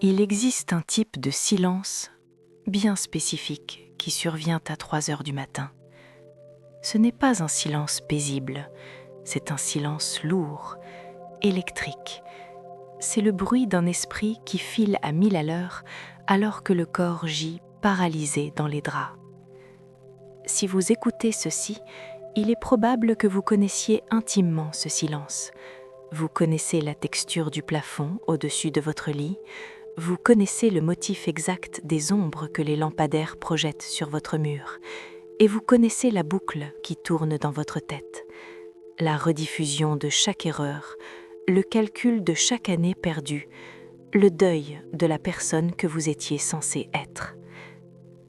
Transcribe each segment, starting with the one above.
Il existe un type de silence bien spécifique qui survient à 3 heures du matin. Ce n'est pas un silence paisible, c'est un silence lourd, électrique. C'est le bruit d'un esprit qui file à 1000 à l'heure alors que le corps gît paralysé dans les draps. Si vous écoutez ceci, il est probable que vous connaissiez intimement ce silence. Vous connaissez la texture du plafond au-dessus de votre lit, vous connaissez le motif exact des ombres que les lampadaires projettent sur votre mur, et vous connaissez la boucle qui tourne dans votre tête, la rediffusion de chaque erreur, le calcul de chaque année perdue, le deuil de la personne que vous étiez censé être.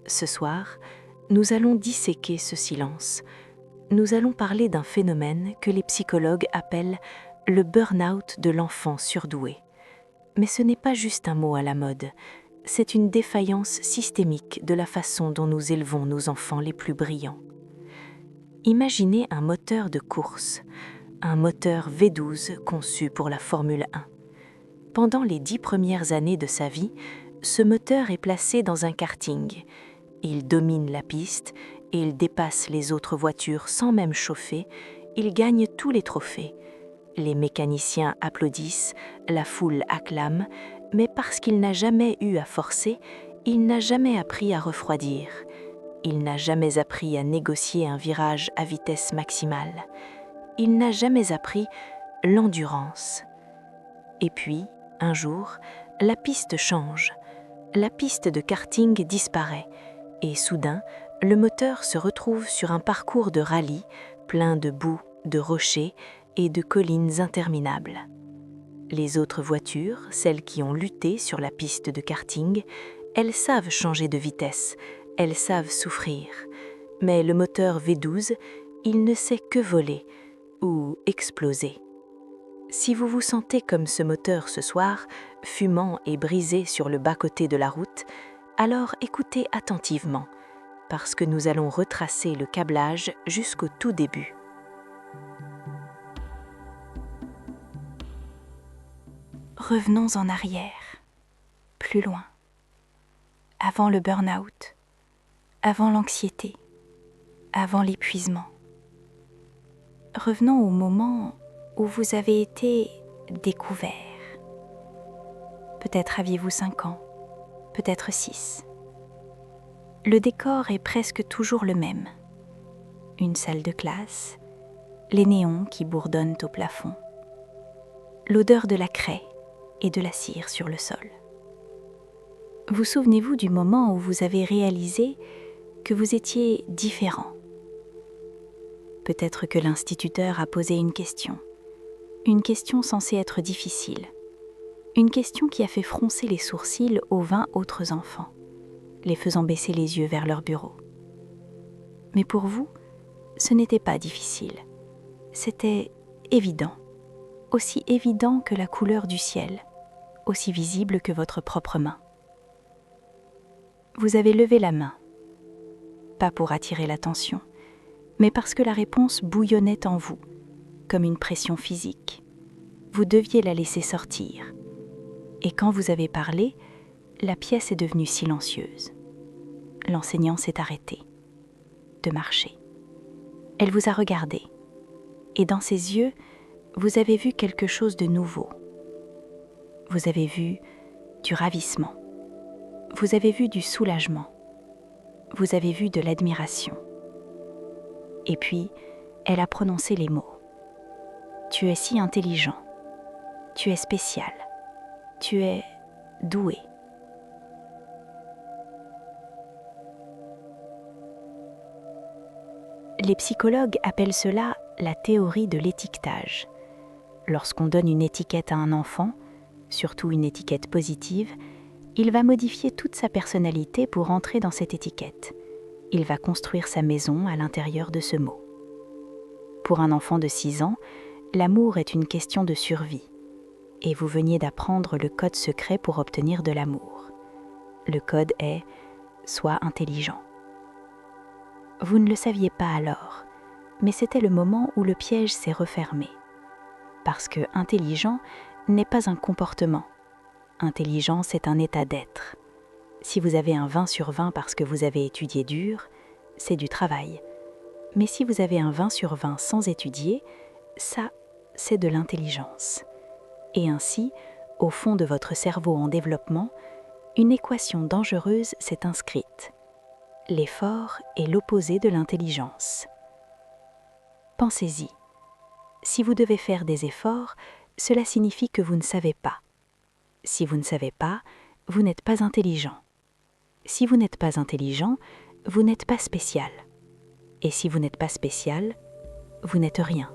Ce soir, nous allons disséquer ce silence. Nous allons parler d'un phénomène que les psychologues appellent le burn-out de l'enfant surdoué. Mais ce n'est pas juste un mot à la mode, c'est une défaillance systémique de la façon dont nous élevons nos enfants les plus brillants. Imaginez un moteur de course, un moteur V12 conçu pour la Formule 1. Pendant les 10 premières années de sa vie, ce moteur est placé dans un karting. Il domine la piste, il dépasse les autres voitures sans même chauffer, il gagne tous les trophées. Les mécaniciens applaudissent, la foule acclame, mais parce qu'il n'a jamais eu à forcer, il n'a jamais appris à refroidir. Il n'a jamais appris à négocier un virage à vitesse maximale. Il n'a jamais appris l'endurance. Et puis, un jour, la piste change. La piste de karting disparaît et soudain, le moteur se retrouve sur un parcours de rallye plein de boue, de rochers et de collines interminables. Les autres voitures, celles qui ont lutté sur la piste de karting, elles savent changer de vitesse, elles savent souffrir. Mais le moteur V12, il ne sait que voler ou exploser. Si vous vous sentez comme ce moteur ce soir, fumant et brisé sur le bas-côté de la route, alors écoutez attentivement, parce que nous allons retracer le câblage jusqu'au tout début. Revenons en arrière, plus loin, avant le burn-out, avant l'anxiété, avant l'épuisement. Revenons au moment où vous avez été découvert. Peut-être aviez-vous 5 ans, peut-être 6. Le décor est presque toujours le même. Une salle de classe, les néons qui bourdonnent au plafond, l'odeur de la craie et de la cire sur le sol. Vous souvenez-vous du moment où vous avez réalisé que vous étiez différent? Peut-être que l'instituteur a posé une question censée être difficile, une question qui a fait froncer les sourcils aux 20 autres enfants, les faisant baisser les yeux vers leur bureau. Mais pour vous, ce n'était pas difficile, c'était évident, aussi évident que la couleur du ciel, aussi visible que votre propre main. Vous avez levé la main, pas pour attirer l'attention, mais parce que la réponse bouillonnait en vous, comme une pression physique. Vous deviez la laisser sortir. Et quand vous avez parlé, la pièce est devenue silencieuse. L'enseignant s'est arrêté de marcher. Elle vous a regardé, et dans ses yeux, vous avez vu quelque chose de nouveau. Vous avez vu du ravissement. Vous avez vu du soulagement. Vous avez vu de l'admiration. Et puis, elle a prononcé les mots. Tu es si intelligent. Tu es spécial. Tu es doué. Les psychologues appellent cela la théorie de l'étiquetage. Lorsqu'on donne une étiquette à un enfant, surtout une étiquette positive, il va modifier toute sa personnalité pour entrer dans cette étiquette. Il va construire sa maison à l'intérieur de ce mot. Pour un enfant de 6 ans, l'amour est une question de survie. Et vous veniez d'apprendre le code secret pour obtenir de l'amour. Le code est « Sois intelligent ». Vous ne le saviez pas alors, mais c'était le moment où le piège s'est refermé. Parce que intelligent n'est pas un comportement, Intelligence est un état d'être. Si vous avez un 20 sur 20 parce que vous avez étudié dur, c'est du travail. Mais si vous avez un 20 sur 20 sans étudier, ça, c'est de l'intelligence. Et ainsi, au fond de votre cerveau en développement, une équation dangereuse s'est inscrite. L'effort est l'opposé de l'intelligence. Pensez-y. Si vous devez faire des efforts, cela signifie que vous ne savez pas. Si vous ne savez pas, vous n'êtes pas intelligent. Si vous n'êtes pas intelligent, vous n'êtes pas spécial. Et si vous n'êtes pas spécial, vous n'êtes rien.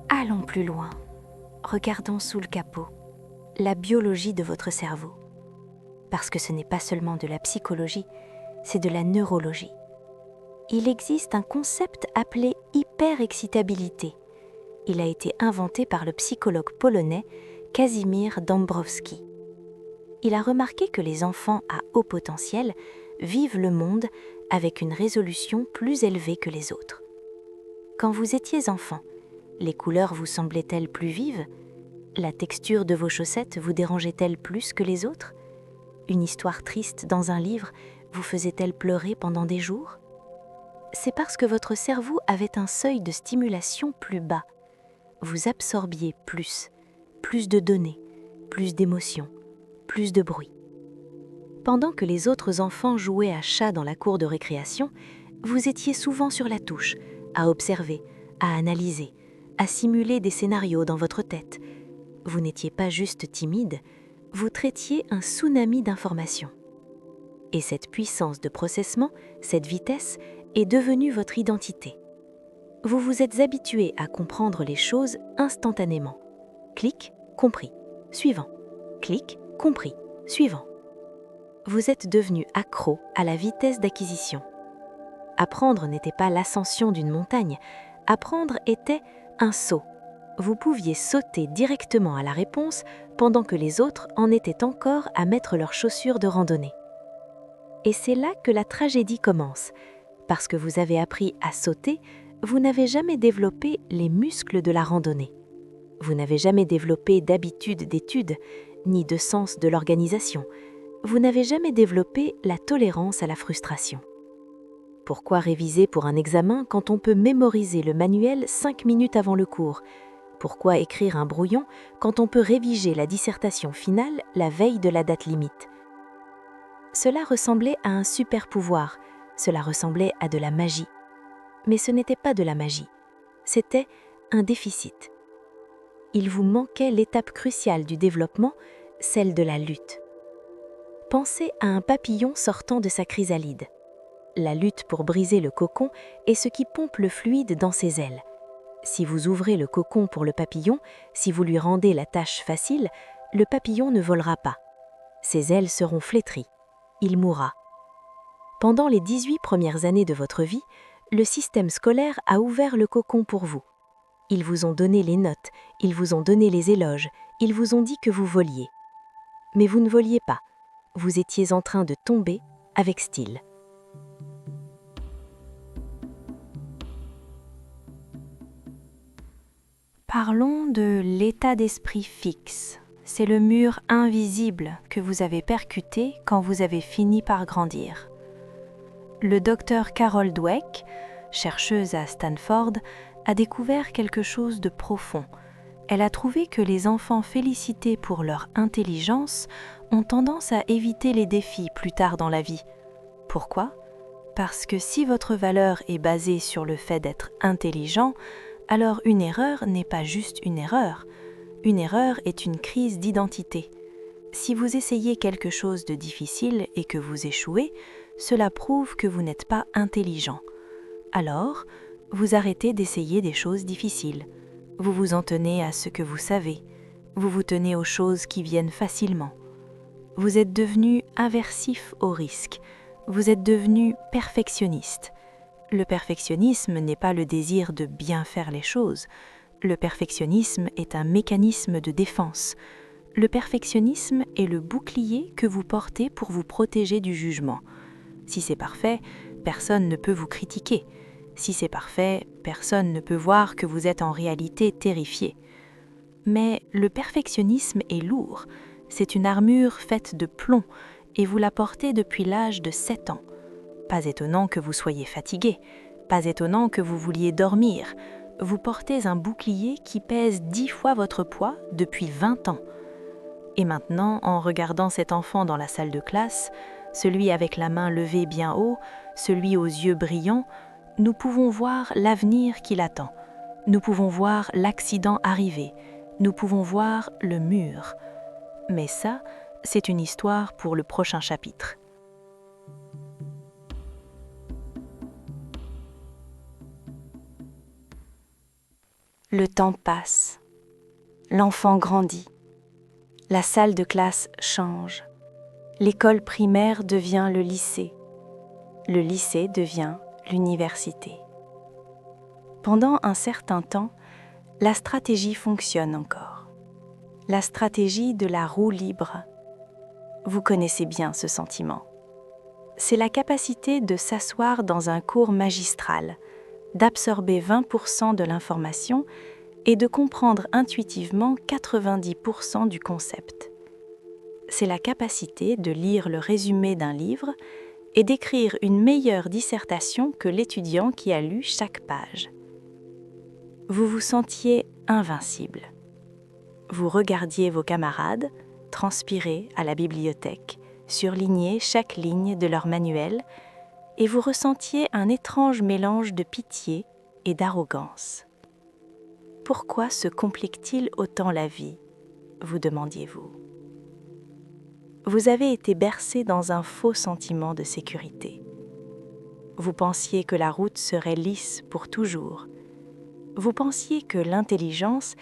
Allons plus loin. Regardons sous le capot, la biologie de votre cerveau. Parce que ce n'est pas seulement de la psychologie, c'est de la neurologie. Il existe un concept appelé hyperexcitabilité. Il a été inventé par le psychologue polonais Kazimierz Dąbrowski. Il a remarqué que les enfants à haut potentiel vivent le monde avec une résolution plus élevée que les autres. Quand vous étiez enfant, les couleurs vous semblaient-elles plus vives? La texture de vos chaussettes vous dérangeait-elle plus que les autres? Une histoire triste dans un livre vous faisait-elle pleurer pendant des jours? C'est parce que votre cerveau avait un seuil de stimulation plus bas. Vous absorbiez plus de données, plus d'émotions, plus de bruit. Pendant que les autres enfants jouaient à chat dans la cour de récréation, vous étiez souvent sur la touche, à observer, à analyser, à simuler des scénarios dans votre tête. Vous n'étiez pas juste timide, vous traitiez un tsunami d'informations. Et cette puissance de processement, cette vitesse, est devenue votre identité. Vous vous êtes habitué à comprendre les choses instantanément. Clic, compris. Suivant. Clic, compris. Suivant. Vous êtes devenu accro à la vitesse d'acquisition. Apprendre n'était pas l'ascension d'une montagne. Apprendre était un saut. Vous pouviez sauter directement à la réponse pendant que les autres en étaient encore à mettre leurs chaussures de randonnée. Et c'est là que la tragédie commence. Parce que vous avez appris à sauter, vous n'avez jamais développé les muscles de la randonnée. Vous n'avez jamais développé d'habitude d'étude, ni de sens de l'organisation. Vous n'avez jamais développé la tolérance à la frustration. Pourquoi réviser pour un examen quand on peut mémoriser le manuel 5 minutes avant le cours? Pourquoi écrire un brouillon quand on peut réviger la dissertation finale la veille de la date limite? Cela ressemblait à un super pouvoir, cela ressemblait à de la magie. Mais ce n'était pas de la magie, c'était un déficit. Il vous manquait l'étape cruciale du développement, celle de la lutte. Pensez à un papillon sortant de sa chrysalide. La lutte pour briser le cocon est ce qui pompe le fluide dans ses ailes. Si vous ouvrez le cocon pour le papillon, si vous lui rendez la tâche facile, le papillon ne volera pas. Ses ailes seront flétries. Il mourra. Pendant les 18 premières années de votre vie, le système scolaire a ouvert le cocon pour vous. Ils vous ont donné les notes, ils vous ont donné les éloges, ils vous ont dit que vous voliez. Mais vous ne voliez pas. Vous étiez en train de tomber avec style. Parlons de l'état d'esprit fixe. C'est le mur invisible que vous avez percuté quand vous avez fini par grandir. Le docteur Carol Dweck, chercheuse à Stanford, a découvert quelque chose de profond. Elle a trouvé que les enfants félicités pour leur intelligence ont tendance à éviter les défis plus tard dans la vie. Pourquoi? Parce que si votre valeur est basée sur le fait d'être intelligent, alors une erreur n'est pas juste une erreur. Une erreur est une crise d'identité. Si vous essayez quelque chose de difficile et que vous échouez, cela prouve que vous n'êtes pas intelligent. Alors, vous arrêtez d'essayer des choses difficiles. Vous vous en tenez à ce que vous savez. Vous vous tenez aux choses qui viennent facilement. Vous êtes devenu aversif au risque. Vous êtes devenu perfectionniste. Le perfectionnisme n'est pas le désir de bien faire les choses. Le perfectionnisme est un mécanisme de défense. Le perfectionnisme est le bouclier que vous portez pour vous protéger du jugement. Si c'est parfait, personne ne peut vous critiquer. Si c'est parfait, personne ne peut voir que vous êtes en réalité terrifié. Mais le perfectionnisme est lourd. C'est une armure faite de plomb et vous la portez depuis l'âge de 7 ans. Pas étonnant que vous soyez fatigué, pas étonnant que vous vouliez dormir. Vous portez un bouclier qui pèse 10 fois votre poids depuis 20 ans. Et maintenant, en regardant cet enfant dans la salle de classe, celui avec la main levée bien haut, celui aux yeux brillants, nous pouvons voir l'avenir qui l'attend. Nous pouvons voir l'accident arriver. Nous pouvons voir le mur. Mais ça, c'est une histoire pour le prochain chapitre. Le temps passe. L'enfant grandit. La salle de classe change. L'école primaire devient le lycée. Le lycée devient l'université. Pendant un certain temps, la stratégie fonctionne encore. La stratégie de la roue libre. Vous connaissez bien ce sentiment. C'est la capacité de s'asseoir dans un cours magistral, d'absorber 20% de l'information et de comprendre intuitivement 90% du concept. C'est la capacité de lire le résumé d'un livre et d'écrire une meilleure dissertation que l'étudiant qui a lu chaque page. Vous vous sentiez invincible. Vous regardiez vos camarades transpirer à la bibliothèque, surligner chaque ligne de leur manuel, et vous ressentiez un étrange mélange de pitié et d'arrogance. Pourquoi se complique-t-il autant la vie ? Vous demandiez-vous. Vous avez été bercé dans un faux sentiment de sécurité. Vous pensiez que la route serait lisse pour toujours. Vous pensiez que l'intelligence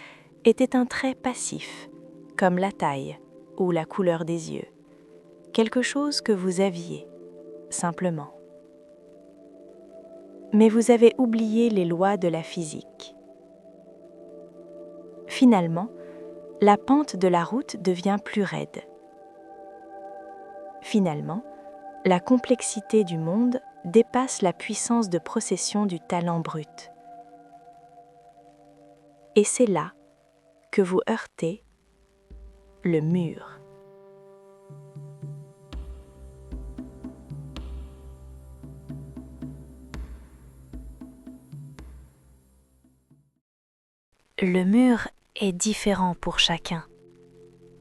était un trait passif, comme la taille ou la couleur des yeux. Quelque chose que vous aviez, simplement. Mais vous avez oublié les lois de la physique. Finalement, la pente de la route devient plus raide. Finalement, la complexité du monde dépasse la puissance de procession du talent brut. Et c'est là que vous heurtez le mur. Le mur est différent pour chacun.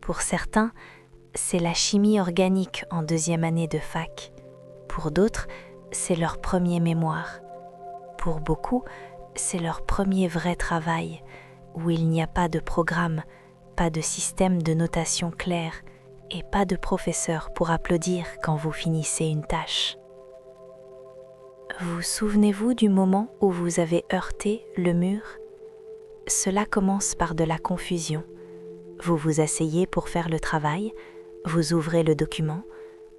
Pour certains, c'est la chimie organique en 2e année de fac. Pour d'autres, c'est leur premier mémoire. Pour beaucoup, c'est leur premier vrai travail, où il n'y a pas de programme, pas de système de notation clair et pas de professeur pour applaudir quand vous finissez une tâche. Vous souvenez-vous du moment où vous avez heurté le mur ? Cela commence par de la confusion. Vous vous asseyez pour faire le travail, vous ouvrez le document,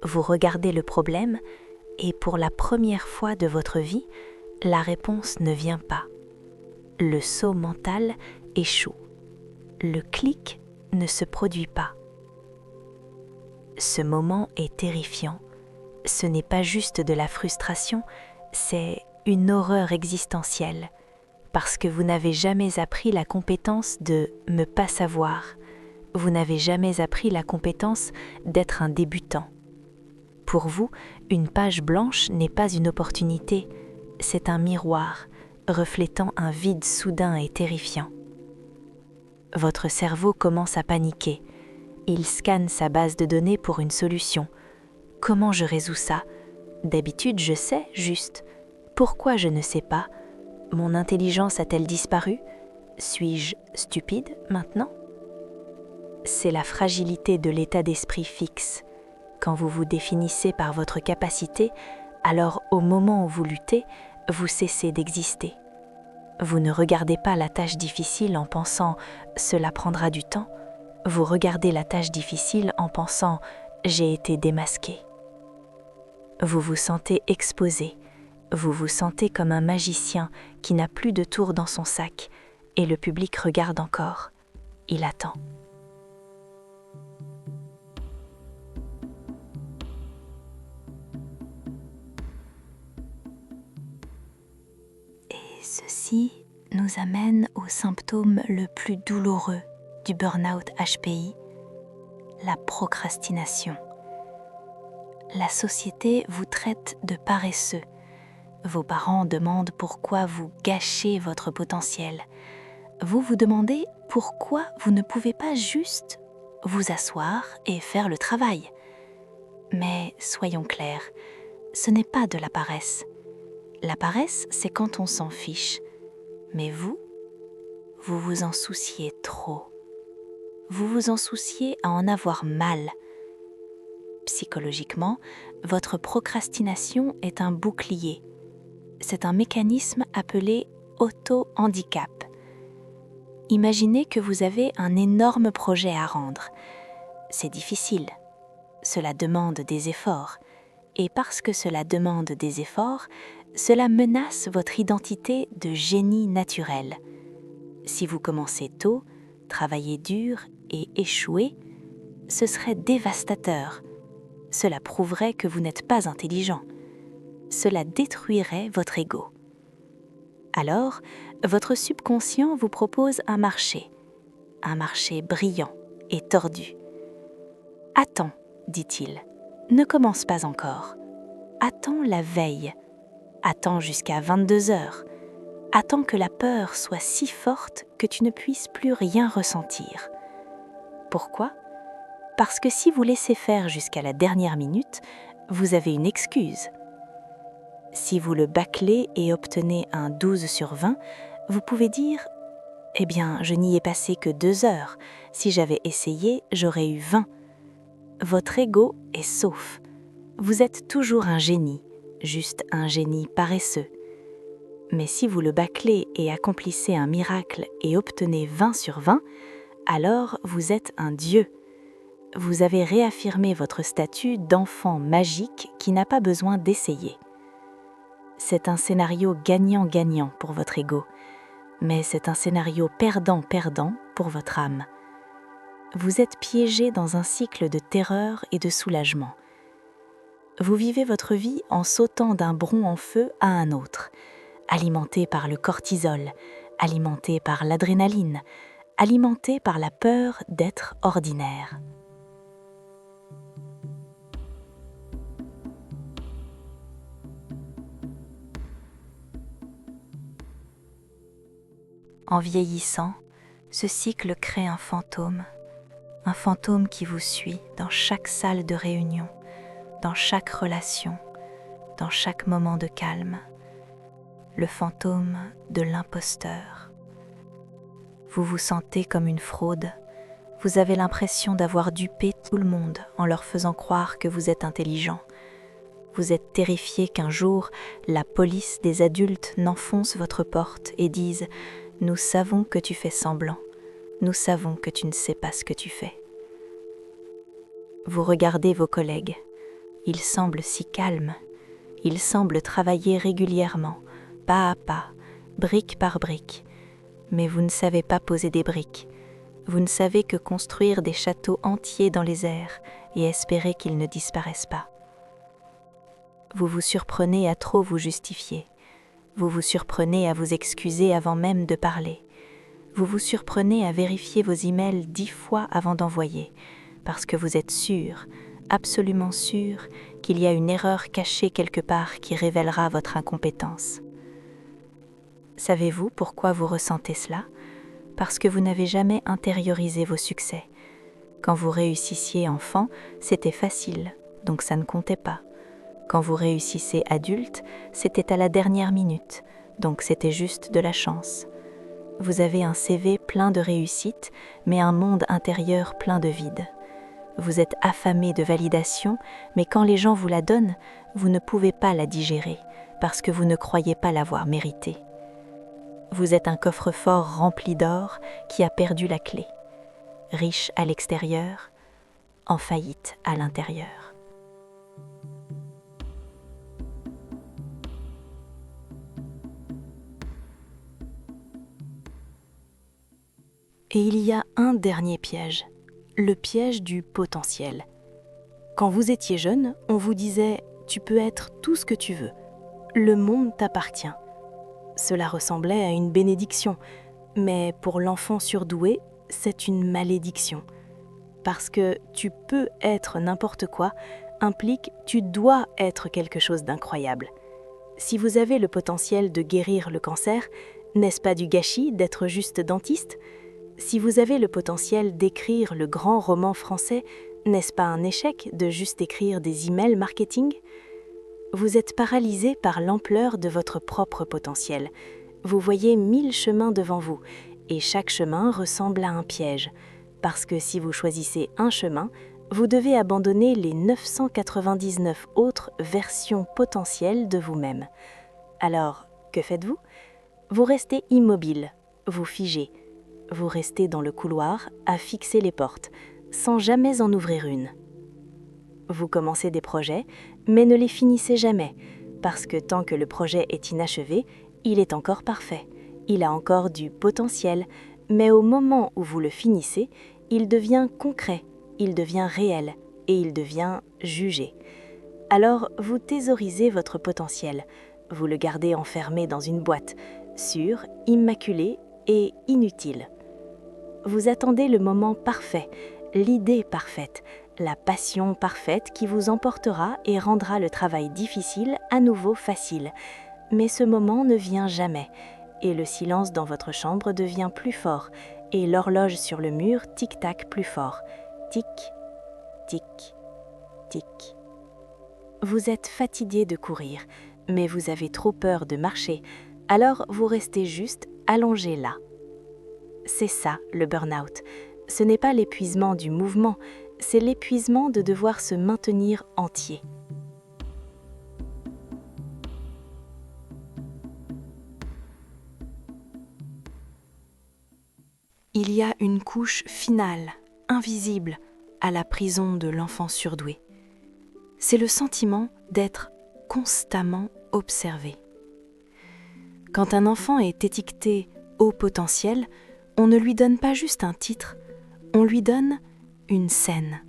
vous regardez le problème et pour la première fois de votre vie, la réponse ne vient pas. Le saut mental échoue. Le clic ne se produit pas. Ce moment est terrifiant. Ce n'est pas juste de la frustration, c'est une horreur existentielle, parce que vous n'avez jamais appris la compétence de ne pas savoir. Vous n'avez jamais appris la compétence d'être un débutant. Pour vous, une page blanche n'est pas une opportunité, c'est un miroir, reflétant un vide soudain et terrifiant. Votre cerveau commence à paniquer. Il scanne sa base de données pour une solution. Comment je résous ça ? D'habitude, je sais, juste. Pourquoi je ne sais pas ? Mon intelligence a-t-elle disparu ? Suis-je stupide maintenant ? C'est la fragilité de l'état d'esprit fixe. Quand vous vous définissez par votre capacité, alors au moment où vous luttez, vous cessez d'exister. Vous ne regardez pas la tâche difficile en pensant « cela prendra du temps ». Vous regardez la tâche difficile en pensant « j'ai été démasqué ». Vous vous sentez exposé. Vous vous sentez comme un magicien qui n'a plus de tour dans son sac et le public regarde encore. Il attend. Et ceci nous amène au symptôme le plus douloureux du burn-out HPI, la procrastination. La société vous traite de paresseux. Vos parents demandent pourquoi vous gâchez votre potentiel. Vous vous demandez pourquoi vous ne pouvez pas juste vous asseoir et faire le travail. Mais soyons clairs, ce n'est pas de la paresse. La paresse, c'est quand on s'en fiche. Mais vous vous en souciez trop. Vous vous en souciez à en avoir mal. Psychologiquement, votre procrastination est un bouclier. C'est un mécanisme appelé auto-handicap. Imaginez que vous avez un énorme projet à rendre. C'est difficile. Cela demande des efforts. Et parce que cela demande des efforts, cela menace votre identité de génie naturel. Si vous commencez tôt, travaillez dur et échouez, ce serait dévastateur. Cela prouverait que vous n'êtes pas intelligent. Cela détruirait votre ego. Alors, votre subconscient vous propose un marché brillant et tordu. « Attends, dit-il, ne commence pas encore. Attends la veille. Attends jusqu'à 22 heures. Attends que la peur soit si forte que tu ne puisses plus rien ressentir. » Pourquoi ? Parce que si vous laissez faire jusqu'à la dernière minute, vous avez une excuse. Si vous le bâclez et obtenez un 12 sur 20, vous pouvez dire « Eh bien, je n'y ai passé que 2 heures. Si j'avais essayé, j'aurais eu 20. » Votre ego est sauf. Vous êtes toujours un génie, juste un génie paresseux. Mais si vous le bâclez et accomplissez un miracle et obtenez 20 sur 20, alors vous êtes un dieu. Vous avez réaffirmé votre statut d'enfant magique qui n'a pas besoin d'essayer. C'est un scénario gagnant-gagnant pour votre ego, mais c'est un scénario perdant-perdant pour votre âme. Vous êtes piégé dans un cycle de terreur et de soulagement. Vous vivez votre vie en sautant d'un bron en feu à un autre, alimenté par le cortisol, alimenté par l'adrénaline, alimenté par la peur d'être ordinaire. En vieillissant, ce cycle crée un fantôme qui vous suit dans chaque salle de réunion, dans chaque relation, dans chaque moment de calme, le fantôme de l'imposteur. Vous vous sentez comme une fraude, vous avez l'impression d'avoir dupé tout le monde en leur faisant croire que vous êtes intelligent. Vous êtes terrifié qu'un jour, la police des adultes n'enfonce votre porte et dise « Nous savons que tu fais semblant, nous savons que tu ne sais pas ce que tu fais. » Vous regardez vos collègues, ils semblent si calmes, ils semblent travailler régulièrement, pas à pas, brique par brique, mais vous ne savez pas poser des briques, vous ne savez que construire des châteaux entiers dans les airs et espérer qu'ils ne disparaissent pas. Vous vous surprenez à trop vous justifier, vous vous surprenez à vous excuser avant même de parler, vous vous surprenez à vérifier vos emails 10 fois avant d'envoyer, parce que vous êtes sûr, absolument sûr, qu'il y a une erreur cachée quelque part qui révélera votre incompétence. Savez-vous pourquoi vous ressentez cela ? Parce que vous n'avez jamais intériorisé vos succès. Quand vous réussissiez enfant, c'était facile, donc ça ne comptait pas. Quand vous réussissez adulte, c'était à la dernière minute, donc c'était juste de la chance. Vous avez un CV plein de réussites, mais un monde intérieur plein de vide. Vous êtes affamé de validation, mais quand les gens vous la donnent, vous ne pouvez pas la digérer, parce que vous ne croyez pas l'avoir méritée. Vous êtes un coffre-fort rempli d'or qui a perdu la clé, riche à l'extérieur, en faillite à l'intérieur. Et il y a un dernier piège, le piège du potentiel. Quand vous étiez jeune, on vous disait « tu peux être tout ce que tu veux, le monde t'appartient ». cela ressemblait à une bénédiction, mais pour l'enfant surdoué, c'est une malédiction. Parce que tu peux être n'importe quoi implique tu dois être quelque chose d'incroyable. Si vous avez le potentiel de guérir le cancer, n'est-ce pas du gâchis d'être juste dentiste ? Si vous avez le potentiel d'écrire le grand roman français, n'est-ce pas un échec de juste écrire des emails marketing ? Vous êtes paralysé par l'ampleur de votre propre potentiel. Vous voyez 1000 chemins devant vous, et chaque chemin ressemble à un piège. Parce que si vous choisissez un chemin, vous devez abandonner les 999 autres versions potentielles de vous-même. Alors, que faites-vous ? Vous restez immobile, vous figez. Vous restez dans le couloir à fixer les portes, sans jamais en ouvrir une. Vous commencez des projets, mais ne les finissez jamais, parce que tant que le projet est inachevé, il est encore parfait. Il a encore du potentiel, mais au moment où vous le finissez, il devient concret, il devient réel et il devient jugé. Alors vous thésaurisez votre potentiel, vous le gardez enfermé dans une boîte, sûr, immaculé et inutile. Vous attendez le moment parfait, l'idée parfaite, la passion parfaite qui vous emportera et rendra le travail difficile à nouveau facile. Mais ce moment ne vient jamais, et le silence dans votre chambre devient plus fort, et l'horloge sur le mur tic-tac plus fort. Tic, tic, tic. Vous êtes fatigué de courir, mais vous avez trop peur de marcher, alors vous restez juste allongé là. C'est ça le burn-out. Ce n'est pas l'épuisement du mouvement, c'est l'épuisement de devoir se maintenir entier. Il y a une couche finale, invisible, à la prison de l'enfant surdoué. C'est le sentiment d'être constamment observé. Quand un enfant est étiqueté haut potentiel, on ne lui donne pas juste un titre, on lui donne une scène.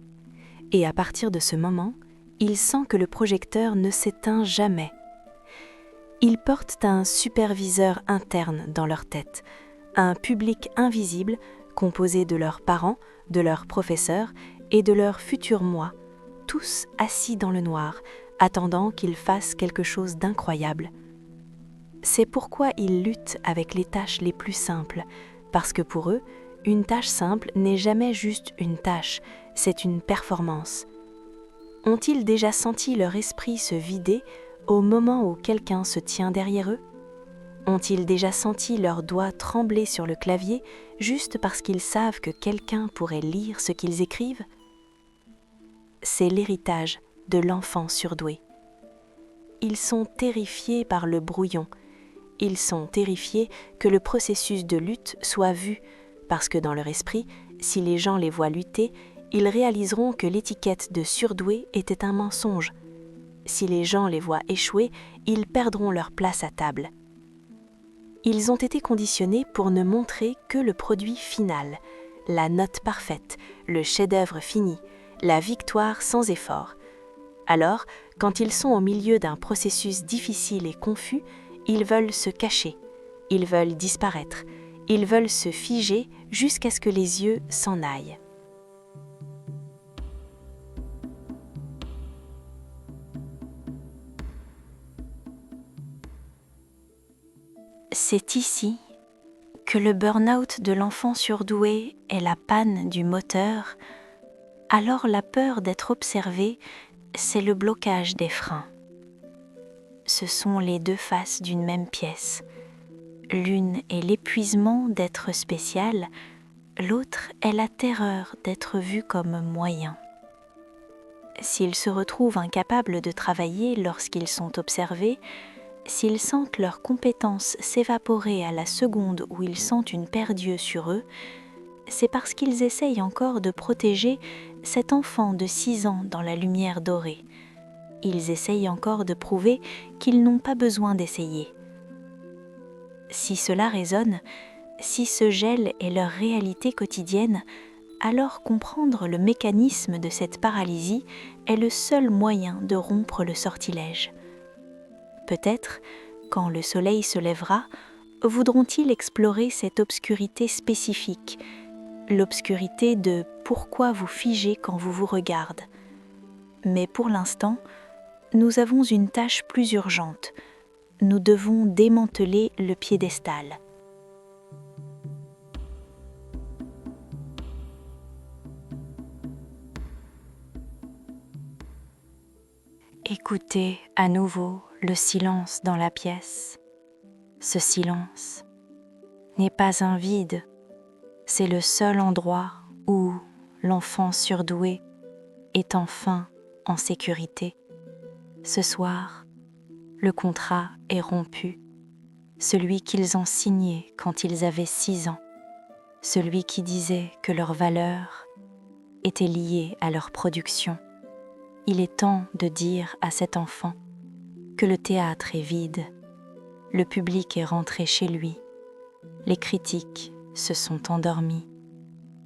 Et à partir de ce moment, il sent que le projecteur ne s'éteint jamais. Ils portent un superviseur interne dans leur tête, un public invisible composé de leurs parents, de leurs professeurs et de leur futur moi, tous assis dans le noir, attendant qu'ils fassent quelque chose d'incroyable. C'est pourquoi ils luttent avec les tâches les plus simples, parce que pour eux, une tâche simple n'est jamais juste une tâche, c'est une performance. Ont-ils déjà senti leur esprit se vider au moment où quelqu'un se tient derrière eux ? Ont-ils déjà senti leurs doigts trembler sur le clavier juste parce qu'ils savent que quelqu'un pourrait lire ce qu'ils écrivent ? C'est l'héritage de l'enfant surdoué. Ils sont terrifiés par le brouillon. Ils sont terrifiés que le processus de lutte soit vu, parce que dans leur esprit, si les gens les voient lutter, ils réaliseront que l'étiquette de surdoué était un mensonge. Si les gens les voient échouer, ils perdront leur place à table. Ils ont été conditionnés pour ne montrer que le produit final, la note parfaite, le chef-d'œuvre fini, la victoire sans effort. Alors, quand ils sont au milieu d'un processus difficile et confus, ils veulent se cacher, ils veulent disparaître, ils veulent se figer jusqu'à ce que les yeux s'en aillent. C'est ici que le burn-out de l'enfant surdoué est la panne du moteur, alors la peur d'être observé, c'est le blocage des freins. Ce sont les deux faces d'une même pièce. L'une est l'épuisement d'être spécial, l'autre est la terreur d'être vu comme moyen. S'ils se retrouvent incapables de travailler lorsqu'ils sont observés, s'ils sentent leurs compétences s'évaporer à la seconde où ils sentent une paire d'yeux sur eux, c'est parce qu'ils essayent encore de protéger cet enfant de 6 ans dans la lumière dorée. Ils essayent encore de prouver qu'ils n'ont pas besoin d'essayer. Si cela résonne, si ce gel est leur réalité quotidienne, alors comprendre le mécanisme de cette paralysie est le seul moyen de rompre le sortilège. Peut-être quand le soleil se lèvera, voudront-ils explorer cette obscurité spécifique, l'obscurité de pourquoi vous figez quand vous vous regardez. Mais pour l'instant, nous avons une tâche plus urgente. Nous devons démanteler le piédestal. Écoutez à nouveau le silence dans la pièce. Ce silence n'est pas un vide, c'est le seul endroit où l'enfant surdoué est enfin en sécurité. Ce soir, le contrat est rompu, celui qu'ils ont signé quand ils avaient 6 ans, celui qui disait que leur valeur était liée à leur production. Il est temps de dire à cet enfant que le théâtre est vide, le public est rentré chez lui, les critiques se sont endormis.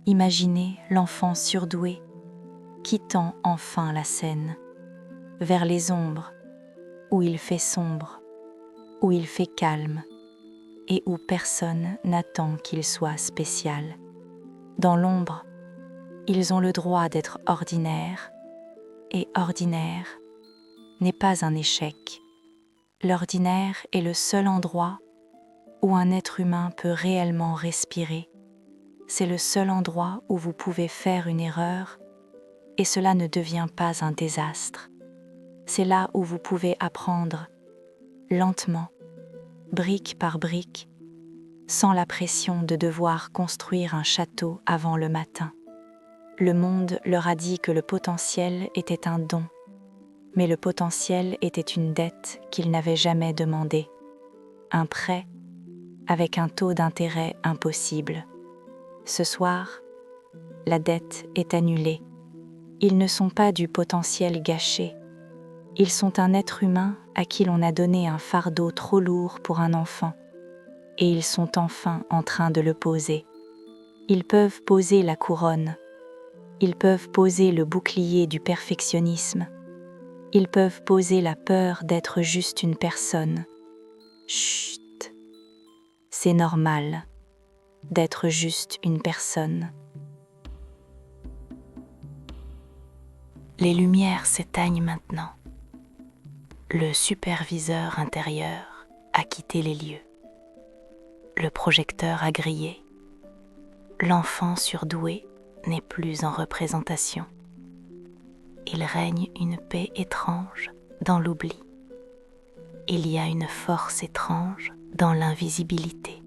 Imaginez l'enfant surdoué quittant enfin la scène, vers les ombres, où il fait sombre, où il fait calme, et où personne n'attend qu'il soit spécial. Dans l'ombre, ils ont le droit d'être ordinaires, et ordinaire n'est pas un échec. L'ordinaire est le seul endroit où un être humain peut réellement respirer. C'est le seul endroit où vous pouvez faire une erreur et cela ne devient pas un désastre. C'est là où vous pouvez apprendre, lentement, brique par brique, sans la pression de devoir construire un château avant le matin. Le monde leur a dit que le potentiel était un don, mais le potentiel était une dette qu'ils n'avaient jamais demandée, un prêt avec un taux d'intérêt impossible. Ce soir, la dette est annulée. Ils ne sont pas du potentiel gâché. Ils sont un être humain à qui l'on a donné un fardeau trop lourd pour un enfant, et ils sont enfin en train de le poser. Ils peuvent poser la couronne. Ils peuvent poser le bouclier du perfectionnisme. Ils peuvent poser la peur d'être juste une personne. Chut, c'est normal d'être juste une personne. Les lumières s'éteignent maintenant. Le superviseur intérieur a quitté les lieux. Le projecteur a grillé. L'enfant surdoué n'est plus en représentation. Il règne une paix étrange dans l'oubli. Il y a une force étrange dans l'invisibilité.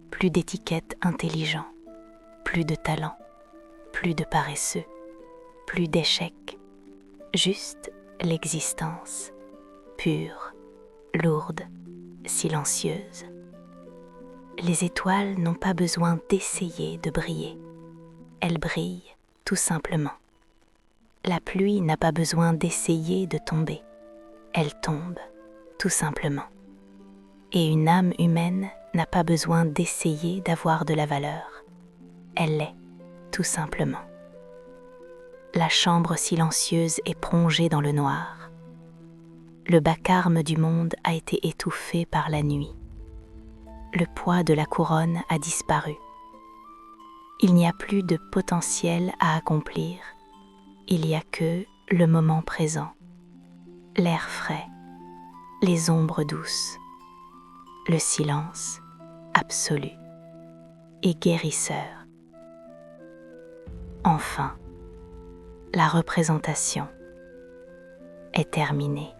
Plus d'étiquettes intelligents, plus de talent, plus de paresseux, plus d'échecs, juste l'existence, pure, lourde, silencieuse. Les étoiles n'ont pas besoin d'essayer de briller. Elles brillent tout simplement. La pluie n'a pas besoin d'essayer de tomber. Elle tombe tout simplement. Et une âme humaine n'a pas besoin d'essayer d'avoir de la valeur. Elle l'est tout simplement. La chambre silencieuse est plongée dans le noir. Le vacarme du monde a été étouffé par la nuit. Le poids de la couronne a disparu. Il n'y a plus de potentiel à accomplir. Il n'y a que le moment présent, l'air frais, les ombres douces, le silence absolu et guérisseur. Enfin, la représentation est terminée.